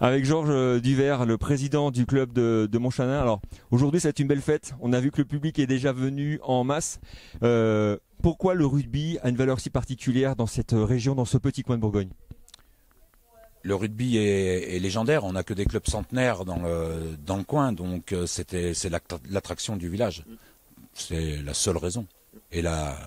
Avec Georges Duvert, le président du club de Montchanin. Alors aujourd'hui, c'est une belle fête. On a vu que le public est déjà venu en masse. Pourquoi le rugby a une valeur si particulière dans cette région, dans ce petit coin de Bourgogne? Le rugby est légendaire. On n'a que des clubs centenaires dans le coin, donc c'est l'attraction du village. C'est la seule raison. Et la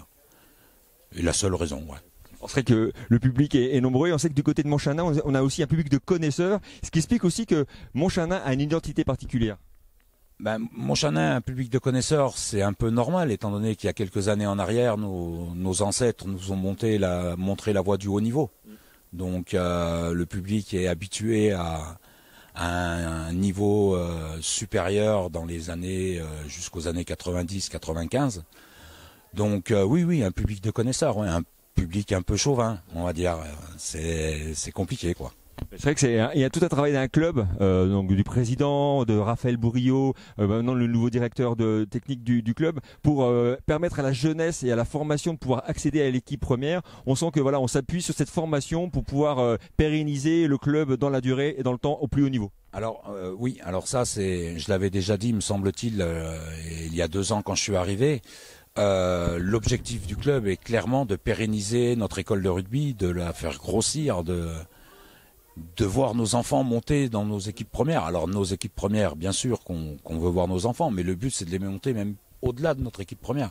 seule raison, ouais. On sait que le public est nombreux et on sait que du côté de Montchanin, on a aussi un public de connaisseurs, ce qui explique aussi que Montchanin a une identité particulière. Montchanin, un public de connaisseurs, c'est un peu normal, étant donné qu'il y a quelques années en arrière, nos ancêtres nous ont montré la voie du haut niveau. Donc le public est habitué à un niveau supérieur dans les années jusqu'aux années 90-95. Donc oui, un public de connaisseurs, ouais, un public un peu chauvin, on va dire. C'est compliqué, quoi. C'est vrai qu'il y a tout un travail d'un club, donc du président, de Raphaël Bourriot, maintenant le nouveau directeur technique du club, pour permettre à la jeunesse et à la formation de pouvoir accéder à l'équipe première. On sent que voilà, on s'appuie sur cette formation pour pouvoir pérenniser le club dans la durée et dans le temps au plus haut niveau. Alors oui, alors ça je l'avais déjà dit, me semble-t-il, il y a 2 ans quand je suis arrivé. L'objectif du club est clairement de pérenniser notre école de rugby, de la faire grossir, de voir nos enfants monter dans nos équipes premières. Alors nos équipes premières, bien sûr qu'on veut voir nos enfants, mais le but c'est de les monter même au-delà de notre équipe première.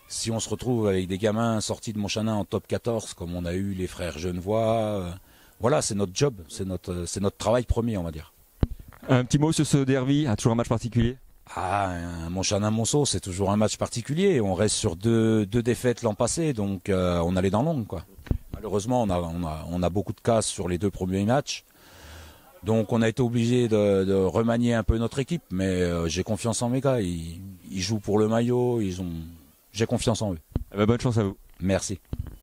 Si on se retrouve avec des gamins sortis de Montchanin en top 14, comme on a eu les frères Genevois, voilà, c'est notre job, c'est notre travail premier, on va dire. Un petit mot sur ce derby, a toujours un match particulier? Un Montchanin-Monceau, c'est toujours un match particulier. On reste sur deux défaites l'an passé, donc on allait dans l'ombre, quoi. Malheureusement, on a beaucoup de casse sur les 2 premiers matchs. Donc on a été obligé de remanier un peu notre équipe, mais j'ai confiance en mes gars. Ils jouent pour le maillot, j'ai confiance en eux. Bonne chance à vous. Merci.